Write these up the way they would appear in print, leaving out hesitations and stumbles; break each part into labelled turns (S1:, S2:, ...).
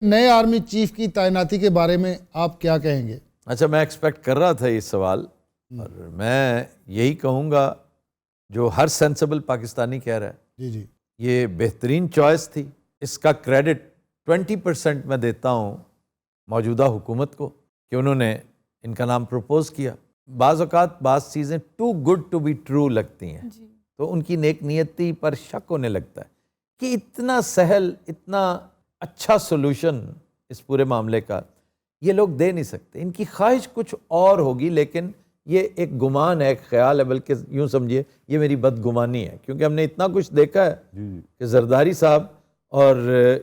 S1: نئے army chief کی تعیناتی کے بارے میں آپ کیا کہیں گے؟
S2: اچھا، میں ایکسپیکٹ کر رہا تھا یہ سوال، اور میں یہی کہوں گا جو ہر سینسیبل پاکستانی کہہ رہا ہے،
S1: جی
S2: یہ بہترین چوائس تھی۔ اس کا کریڈٹ 20% میں دیتا ہوں موجودہ حکومت کو کہ انہوں نے ان کا نام پروپوز کیا۔ بعض اوقات بعض چیزیں too good to be true لگتی ہیں، تو ان کی نیک نیتی پر شک ہونے لگتا ہے کہ اتنا سہل، اتنا اچھا سولوشن اس پورے معاملے کا یہ لوگ دے نہیں سکتے۔ ان کی خواہش کچھ اور ہوگی، لیکن یہ ایک گمان ہے، ایک خیال ہے، بلکہ یوں سمجھیے یہ میری بدگمانی ہے، کیونکہ ہم نے اتنا کچھ دیکھا ہے کہ زرداری صاحب اور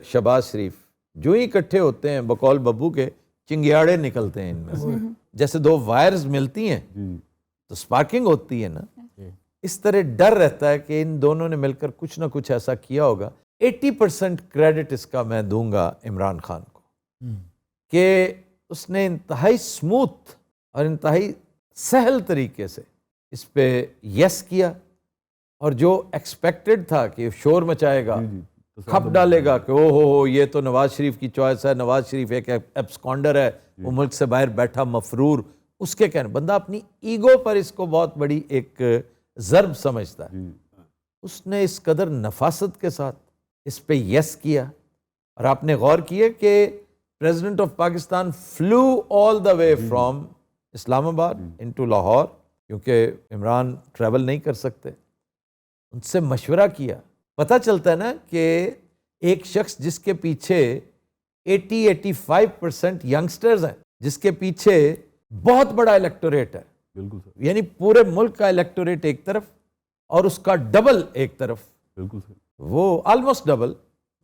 S2: شہباز شریف جو ہی اکٹھے ہوتے ہیں بقول ببو کے چنگیاڑے نکلتے ہیں ان میں سے، جیسے دو وائرز ملتی ہیں تو سپارکنگ ہوتی ہے نا، اس طرح ڈر رہتا ہے کہ ان دونوں نے مل کر کچھ نہ کچھ ایسا کیا ہوگا۔ 80% کریڈٹ اس کا میں دوں گا عمران خان کو کہ اس نے انتہائی سموتھ اور انتہائی سہل طریقے سے اس پہ یس کیا، اور جو ایکسپیکٹڈ تھا کہ شور مچائے گا، کھپ ڈالے گا کہ او ہو یہ تو نواز شریف کی چوائس ہے، نواز شریف ایک ایبسکانڈر ہے، وہ ملک سے باہر بیٹھا مفرور، اس کے کہنے بندہ اپنی ایگو پر اس کو بہت بڑی ایک ضرب سمجھتا ہے۔ اس نے اس قدر نفاست کے ساتھ اس پہ یس کیا، اور آپ نے غور کیے کہ president of Pakistan flew all the way from Islamabad into Lahore, کیونکہ عمران ٹریول نہیں کر سکتے، ان سے مشورہ کیا۔ پتہ چلتا ہے نا کہ ایک شخص جس کے پیچھے 80-85% ینگسٹرز ہیں، جس کے پیچھے بہت بڑا الیکٹوریٹ ہے،
S3: بالکل سر،
S2: یعنی پورے ملک کا الیکٹوریٹ ایک طرف اور اس کا ڈبل ایک طرف،
S3: بالکل سر،
S2: وہ آلموسٹ ڈبل،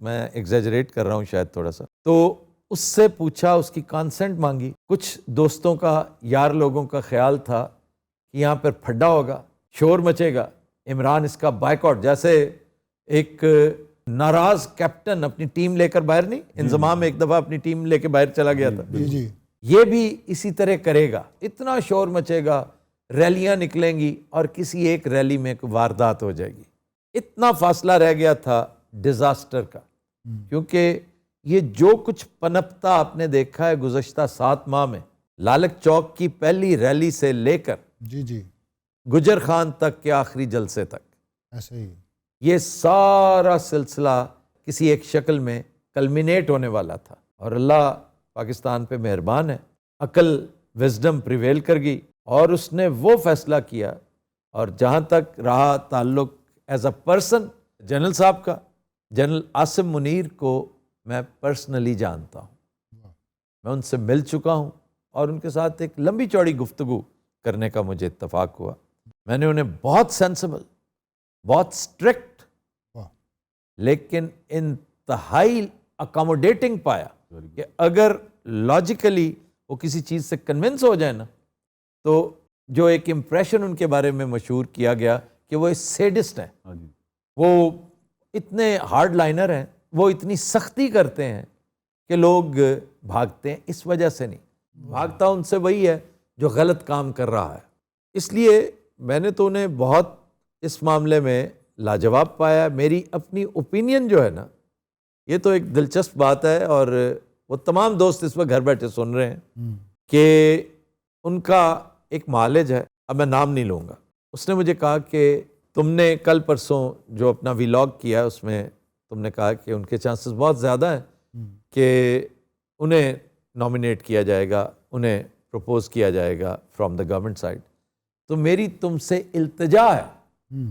S2: میں ایگزیجریٹ کر رہا ہوں شاید تھوڑا سا، تو اس سے پوچھا، اس کی کانسنٹ مانگی۔ کچھ دوستوں کا، یار لوگوں کا خیال تھا کہ یہاں پر پھڈا ہوگا، شور مچے گا، عمران اس کا بائیکاٹ، جیسے ایک ناراض کیپٹن اپنی ٹیم لے کر باہر نہیں، انضمام ایک دفعہ اپنی ٹیم لے کے باہر چلا گیا تھا،
S1: جی
S2: یہ بھی اسی طرح کرے گا، اتنا شور مچے گا، ریلیاں نکلیں گی، اور کسی ایک ریلی میں ایک واردات ہو جائے گی۔ اتنا فاصلہ رہ گیا تھا ڈیزاسٹر کا، کیونکہ یہ جو کچھ پنپتا آپ نے دیکھا ہے گزشتہ 7 ماہ میں، لالک چوک کی پہلی ریلی سے لے کر
S1: جی
S2: گجر خان تک کے آخری جلسے تک،
S1: ایسے ہی
S2: یہ سارا سلسلہ کسی ایک شکل میں کلمینیٹ ہونے والا تھا، اور اللہ پاکستان پہ مہربان ہے، عقل وزڈم پریویل کر گئی، اور اس نے وہ فیصلہ کیا۔ اور جہاں تک رہا تعلق ایز اے پرسن جنرل صاحب کا، جنرل عاصم منیر کو میں پرسنلی جانتا ہوں، میں ان سے مل چکا ہوں، اور ان کے ساتھ ایک لمبی چوڑی گفتگو کرنے کا مجھے اتفاق ہوا۔ میں نے انہیں بہت سینسیبل، بہت اسٹرکٹ، لیکن انتہائی اکاموڈیٹنگ پایا کہ اگر لاجیکلی وہ کسی چیز سے کنونس ہو جائے نا، تو جو ایک امپریشن ان کے بارے میں مشہور کیا گیا کہ وہ سیڈسٹ ہیں، وہ اتنے ہارڈ لائنر ہیں، وہ اتنی سختی کرتے ہیں کہ لوگ بھاگتے ہیں۔ اس وجہ سے نہیں بھاگتا، ان سے وہی ہے جو غلط کام کر رہا ہے۔ اس لیے میں نے تو انہیں بہت اس معاملے میں لاجواب پایا۔ میری اپنی اوپینین جو ہے نا، یہ تو ایک دلچسپ بات ہے، اور وہ تمام دوست اس وقت گھر بیٹھے سن رہے ہیں کہ ان کا ایک معالج ہے، اب میں نام نہیں لوں گا، اس نے مجھے کہا کہ تم نے کل پرسوں جو اپنا ویلاگ کیا ہے، اس میں تم نے کہا کہ ان کے چانسز بہت زیادہ ہیں کہ انہیں نامینیٹ کیا جائے گا، انہیں پروپوز کیا جائے گا فرام دا گورنمنٹ سائڈ۔ تو میری تم سے التجا ہے،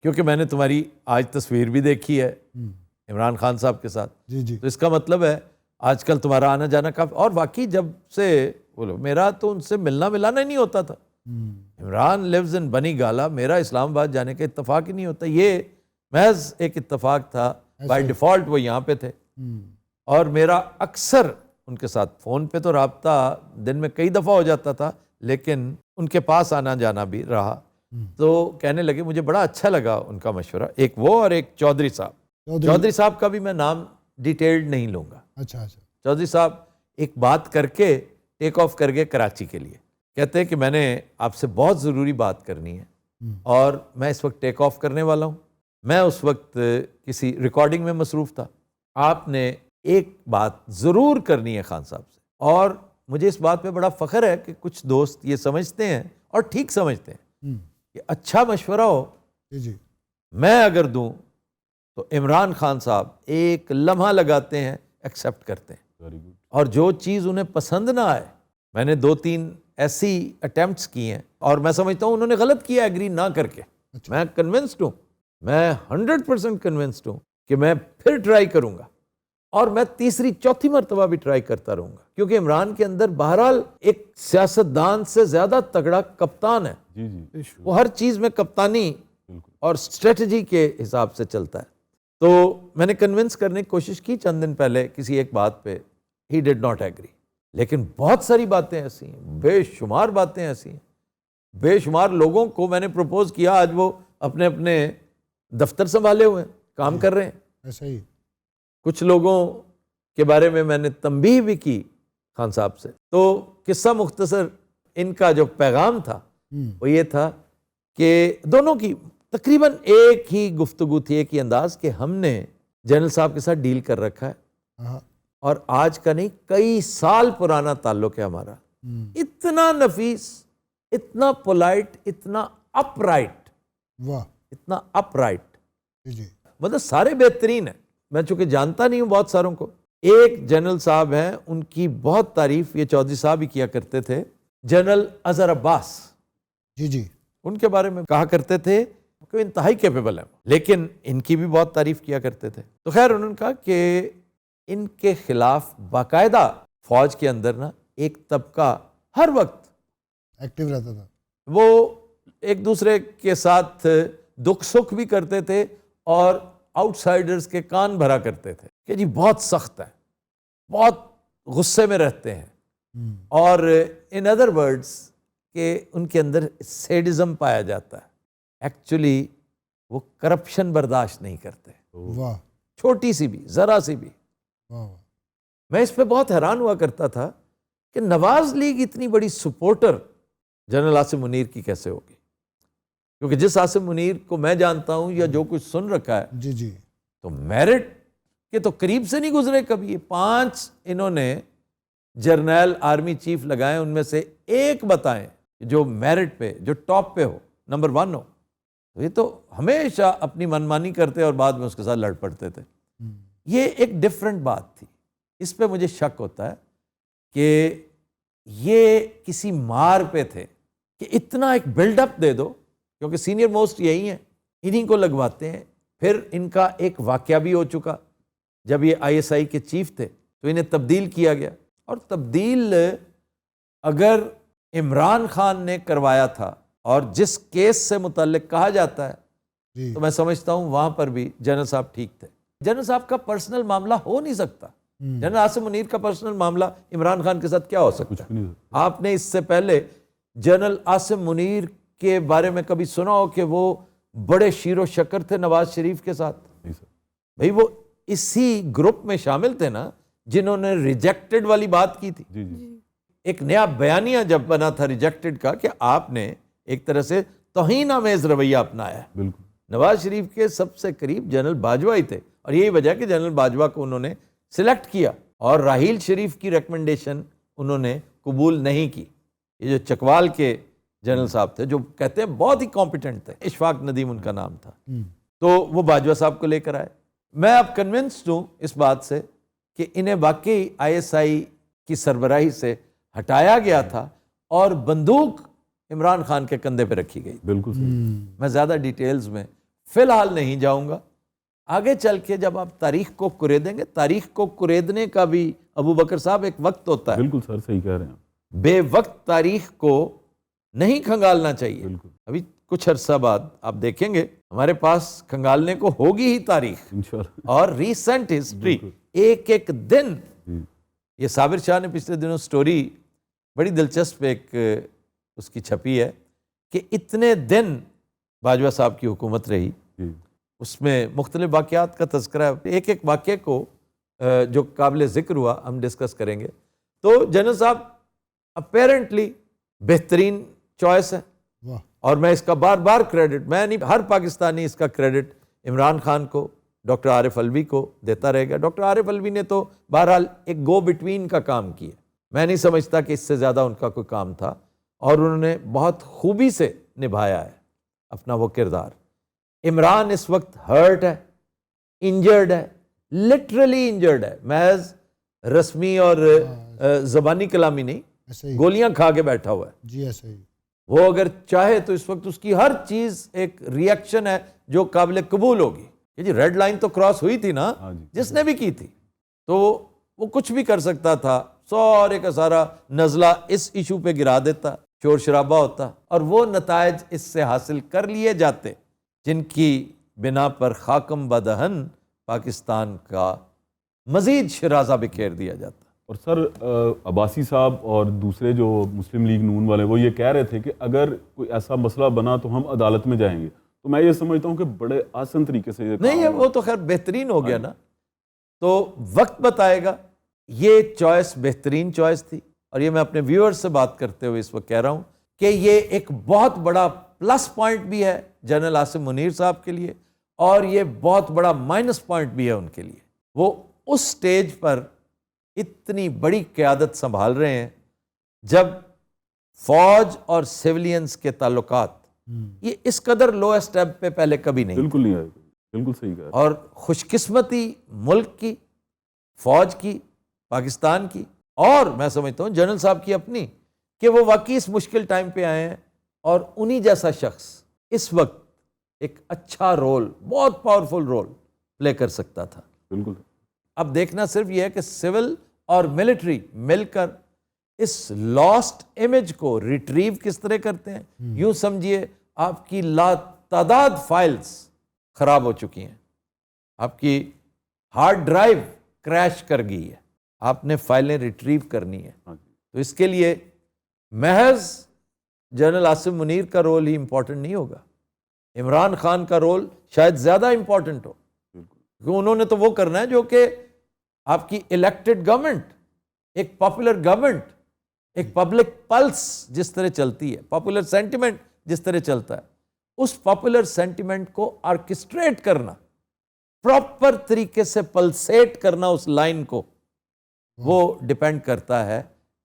S2: کیونکہ میں نے تمہاری آج تصویر بھی دیکھی ہے عمران خان صاحب کے ساتھ،
S1: جی
S2: تو اس کا مطلب ہے آج کل تمہارا آنا جانا کافی، اور واقعی جب سے بولو میرا تو ان سے ملنا ملانا ہی نہیں ہوتا تھا۔ عمران لیوز ان بنی گالا، میرا اسلام آباد جانے کا اتفاق ہی نہیں ہوتا، یہ محض ایک اتفاق تھا، بائی ڈیفالٹ وہ یہاں پہ تھے، اور میرا اکثر ان کے ساتھ فون پہ تو رابطہ دن میں کئی دفعہ ہو جاتا تھا، لیکن ان کے پاس آنا جانا بھی رہا۔ تو کہنے لگے، مجھے بڑا اچھا لگا ان کا مشورہ، ایک وہ اور ایک چودھری صاحب۔ چودھری صاحب کا بھی میں نام ڈیٹیلڈ نہیں لوں گا۔
S1: اچھا
S2: چودھری صاحب ایک بات کر کے ٹیک آف کر گئے کراچی کے لیے، کہتے ہیں کہ میں نے آپ سے بہت ضروری بات کرنی ہے، اور میں اس وقت ٹیک آف کرنے والا ہوں۔ میں اس وقت کسی ریکارڈنگ میں مصروف تھا، آپ نے ایک بات ضرور کرنی ہے خان صاحب سے، اور مجھے اس بات پہ بڑا فخر ہے کہ کچھ دوست یہ سمجھتے ہیں اور ٹھیک سمجھتے ہیں کہ اچھا مشورہ ہو
S1: جی
S2: میں اگر دوں تو عمران خان صاحب ایک لمحہ لگاتے ہیں، ایکسیپٹ کرتے ہیں، اور جو چیز انہیں پسند نہ آئے، میں نے 2-3 ایسی اٹیمپٹس کی ہیں اور میں سمجھتا ہوں انہوں نے غلط کیا ایگری نہ کر کے، میں کنونسڈ ہوں، میں 100% کنونسڈ ہوں کہ میں پھر ٹرائی کروں گا، اور میں تیسری چوتھی مرتبہ بھی ٹرائی کرتا رہوں گا، کیونکہ عمران کے اندر بہرحال ایک سیاستدان سے زیادہ تگڑا کپتان ہے، وہ ہر چیز میں کپتانی اور اسٹریٹجی کے حساب سے چلتا ہے۔ تو میں نے کنونس کرنے کی کوشش کی چند دن پہلے کسی ایک بات پہ، ہی ڈڈ ناٹ ایگری، لیکن بہت ساری باتیں ایسی ہیں، بے شمار باتیں ایسی ہیں، بے شمار لوگوں کو میں نے پروپوز کیا، آج وہ اپنے اپنے دفتر سنبھالے ہوئے ہیں، کام کر رہے ہیں،
S1: ایسا ہی
S2: کچھ لوگوں کے بارے میں میں نے تنبیہ بھی کی خان صاحب سے۔ تو قصہ مختصر ان کا جو پیغام تھا وہ یہ تھا کہ دونوں کی تقریباً ایک ہی گفتگو تھی، ایک ہی انداز، کہ ہم نے جنرل صاحب کے ساتھ ڈیل کر رکھا ہے، اور آج کا نہیں کئی سال پرانا تعلق ہے ہمارا، اتنا نفیس، اتنا پولائٹ، اتنا اپ رائٹ،
S1: واہ
S2: اتنا اپ رائٹ،
S1: جی
S2: مطلب سارے بہترین ہیں۔ میں چونکہ جانتا نہیں ہوں بہت ساروں کو، ایک جنرل صاحب ہیں ان کی بہت تعریف یہ چودھری صاحب ہی کیا کرتے تھے، جنرل اظہر عباس،
S1: جی
S2: ان کے بارے میں کہا کرتے تھے کہ انتہائی کیپیبل ہیں، لیکن ان کی بھی بہت تعریف کیا کرتے تھے۔ تو خیر انہوں نے کہا کہ ان کے خلاف باقاعدہ فوج کے اندر نا ایک طبقہ ہر وقت
S1: ایکٹیو رہتا تھا،
S2: وہ ایک دوسرے کے ساتھ دکھ سکھ بھی کرتے تھے، اور آؤٹ سائڈرز کے کان بھرا کرتے تھے کہ جی بہت سخت ہے، بہت غصے میں رہتے ہیں، اور ان ادر ورڈز کہ ان کے اندر سیڈزم پایا جاتا ہے، ایکچولی وہ کرپشن برداشت نہیں کرتے،
S1: واہ
S2: چھوٹی سی بھی، ذرا سی بھی۔
S1: واہ
S2: میں اس پہ بہت حیران ہوا کرتا تھا کہ نواز لیگ اتنی بڑی سپورٹر جنرل عاصم منیر کی کیسے ہوگی، کیونکہ جس عاصم منیر کو میں جانتا ہوں یا جو کچھ سن رکھا ہے،
S1: جی
S2: تو میرٹ کے تو قریب سے نہیں گزرے کبھی۔ 5 انہوں نے جرنیل آرمی چیف لگائے، ان میں سے ایک بتائیں جو میرٹ پہ، جو ٹاپ پہ ہو، نمبر 1 ہو، تو یہ تو ہمیشہ اپنی منمانی کرتے اور بعد میں اس کے ساتھ لڑ پڑتے تھے۔ یہ ایک ڈیفرنٹ بات تھی، اس پہ مجھے شک ہوتا ہے کہ یہ کسی مار پہ تھے کہ اتنا ایک بلڈ اپ دے دو، کیونکہ سینئر موسٹ یہی ہیں، انہی کو لگواتے ہیں۔ پھر ان کا ایک واقعہ بھی ہو چکا، جب یہ ISI کے چیف تھے تو انہیں تبدیل کیا گیا، اور تبدیل اگر عمران خان نے کروایا تھا، اور جس کیس سے متعلق کہا جاتا ہے، تو میں سمجھتا ہوں وہاں پر بھی جنرل صاحب ٹھیک تھے۔ جنرل صاحب کا پرسنل معاملہ ہو نہیں سکتا، جنرل عاصم منیر کا پرسنل معاملہ عمران خان کے ساتھ کیا ہو سکتا ہے؟ آپ نے اس سے پہلے جنرل عاصم منیر کے بارے میں کبھی سنا ہو کہ وہ بڑے شیر و شکر تھے نواز شریف کے ساتھ؟ بھئی وہ اسی گروپ میں شامل تھے نا جنہوں نے ریجیکٹڈ والی بات کی تھی۔ ایک نیا بیانیہ جب بنا تھا ریجیکٹڈ کا کہ آپ نے ایک طرح سے توہین آمیز رویہ اپنایا ہے۔ نواز شریف کے سب سے قریب جنرل باجوہ ہی تھے، اور یہی وجہ کہ جنرل باجوہ کو انہوں نے سلیکٹ کیا، اور راحیل شریف کی ریکمنڈیشن انہوں نے قبول نہیں کی۔ یہ جو چکوال کے جنرل صاحب تھے، جو کہتے ہیں بہت ہی کمپیٹنٹ تھے، اشفاق ندیم ان کا نام تھا، تو وہ باجوہ صاحب کو لے کر آئے۔ میں اب کنونسڈ ہوں اس بات سے کہ انہیں واقعی ISI کی سربراہی سے ہٹایا گیا تھا، اور بندوق عمران خان کے کندھے پہ رکھی گئی۔
S3: بالکل صحیح۔
S2: میں زیادہ ڈیٹیلز میں فی الحال نہیں جاؤں گا، آگے چل کے جب آپ تاریخ کو کریدیں گے، تاریخ کو کریدنے کا بھی ابو بکر صاحب ایک وقت ہوتا ہے،
S3: بالکل سر صحیح کہہ رہے ہیں،
S2: بے وقت تاریخ کو نہیں کھنگالنا چاہیے۔
S3: بالکل
S2: ابھی کچھ عرصہ بعد آپ دیکھیں گے ہمارے پاس کھنگالنے کو ہوگی ہی تاریخ،
S3: انشاءاللہ۔
S2: اور ریسنٹ ہسٹری،
S3: بالکل۔
S2: ایک ایک دن۔
S3: جی
S2: یہ صابر شاہ نے پچھلے دنوں سٹوری بڑی دلچسپ ایک اس کی چھپی ہے کہ اتنے دن باجوہ صاحب کی حکومت رہی،
S3: جی
S2: اس میں مختلف واقعات کا تذکرہ ہے، ایک ایک واقعے کو جو قابل ذکر ہوا ہم ڈسکس کریں گے۔ تو جنرل صاحب اپیرنٹلی بہترین چوائس ہے،
S1: واہ
S2: اور میں اس کا بار بار کریڈٹ، میں نہیں، ہر پاکستانی اس کا کریڈٹ عمران خان کو، ڈاکٹر عارف الوی کو دیتا رہے گا. ڈاکٹر عارف الوی نے تو بہرحال ایک گو بٹوین کا کام کیا. میں نہیں سمجھتا کہ اس سے زیادہ ان کا کوئی کام تھا, اور انہوں نے بہت خوبی سے نبھایا ہے اپنا وہ کردار. عمران اس وقت ہرٹ ہے, انجرڈ ہے, لٹرلی انجرڈ ہے, محض رسمی اور زبانی کلامی نہیں,
S1: ایسے ہی
S2: گولیاں کھا کے بیٹھا ہوا ہے.
S1: جی ایسے ہی.
S2: وہ اگر چاہے تو اس وقت اس کی ہر چیز ایک ری ایکشن ہے جو قابل قبول ہوگی. یہ جی ریڈ لائن تو کراس ہوئی تھی نا, جس نے بھی کی تھی, تو وہ کچھ بھی کر سکتا تھا. سارے کا سارا نزلہ اس ایشو پہ گرا دیتا, شور شرابہ ہوتا, اور وہ نتائج اس سے حاصل کر لیے جاتے جن کی بنا پر خاکم بدہن پاکستان کا مزید شرازہ بکھیر دیا جاتا.
S3: اور سر عباسی صاحب اور دوسرے جو مسلم لیگ نون والے وہ یہ کہہ رہے تھے کہ اگر کوئی ایسا مسئلہ بنا تو ہم عدالت میں جائیں گے. تو میں یہ سمجھتا ہوں کہ بڑے آسان طریقے سے یہ
S2: نہیں ہے, وہ تو خیر بہترین ہو گیا نا, تو وقت بتائے گا. یہ چوائس بہترین چوائس تھی, اور یہ میں اپنے ویورز سے بات کرتے ہوئے اس وقت کہہ رہا ہوں کہ یہ ایک بہت بڑا پلس پوائنٹ بھی ہے جنرل عاصم منیر صاحب کے لیے, اور یہ بہت بڑا مائنس پوائنٹ بھی ہے ان کے لیے. وہ اس سٹیج پر اتنی بڑی قیادت سنبھال رہے ہیں جب فوج اور سیولینز کے تعلقات یہ اس قدر لو اسٹیپ پہ پہلے کبھی نہیں.
S3: بالکل نہیں آئے, بالکل صحیح کہا.
S2: اور خوش قسمتی ملک کی, فوج کی, پاکستان کی, اور میں سمجھتا ہوں جنرل صاحب کی اپنی, کہ وہ واقعی اس مشکل ٹائم پہ آئے ہیں, اور انہی جیسا شخص اس وقت ایک اچھا رول, بہت پاورفل رول پلے کر سکتا تھا.
S3: بالکل.
S2: اب دیکھنا صرف یہ ہے کہ سول اور ملٹری مل کر اس لاسٹ امیج کو ریٹریو کس طرح کرتے ہیں. یوں سمجھیے آپ کی لا تعداد فائلز خراب ہو چکی ہیں, آپ کی ہارڈ ڈرائیو کریش کر گئی ہے, آپ نے فائلیں ریٹریو کرنی ہے. تو اس کے لیے محض جنرل عاصم منیر کا رول ہی امپورٹنٹ نہیں ہوگا, عمران خان کا رول شاید زیادہ امپورٹنٹ ہو, کیونکہ انہوں نے تو وہ کرنا ہے جو کہ آپ کی الیکٹڈ گورنمنٹ, ایک پاپولر گورنمنٹ, ایک پبلک پلس جس طرح چلتی ہے, پاپولر سینٹیمنٹ جس طرح چلتا ہے, اس پاپولر سینٹیمنٹ کو آرکسٹریٹ کرنا, پراپر طریقے سے پلسیٹ کرنا اس لائن کو, وہ ڈیپینڈ کرتا ہے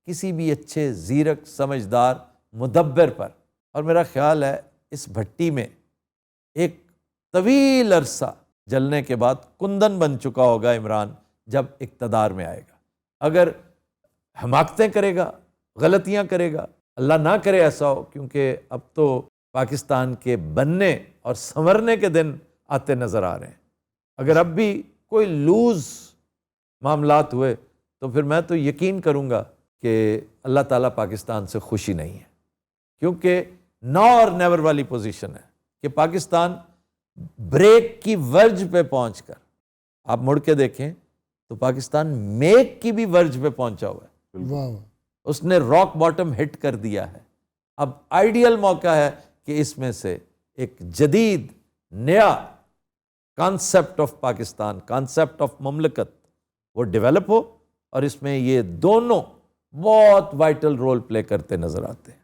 S2: کسی بھی اچھے زیرک سمجھدار مدبر پر. اور میرا خیال ہے اس بھٹی میں ایک طویل عرصہ جلنے کے بعد کندن بن چکا ہوگا عمران جب اقتدار میں آئے گا. اگر حماقتیں کرے گا, غلطیاں کرے گا, اللہ نہ کرے ایسا ہو, کیونکہ اب تو پاکستان کے بننے اور سنورنے کے دن آتے نظر آ رہے ہیں. اگر اب بھی کوئی لوز معاملات ہوئے تو پھر میں تو یقین کروں گا کہ اللہ تعالیٰ پاکستان سے خوشی نہیں ہے, کیونکہ نو اور نیور والی پوزیشن ہے کہ پاکستان بریک کی ورج پہ پہنچ کر, آپ مڑ کے دیکھیں تو پاکستان میک کی بھی ورج پہ پہنچا ہوا ہے.
S1: واہ واہ.
S2: اس نے راک باٹم ہٹ کر دیا ہے. اب آئیڈیل موقع ہے کہ اس میں سے ایک جدید نیا concept of Pakistan, concept of مملکت وہ ڈیولپ ہو, اور اس میں یہ دونوں بہت وائٹل رول پلے کرتے نظر آتے ہیں.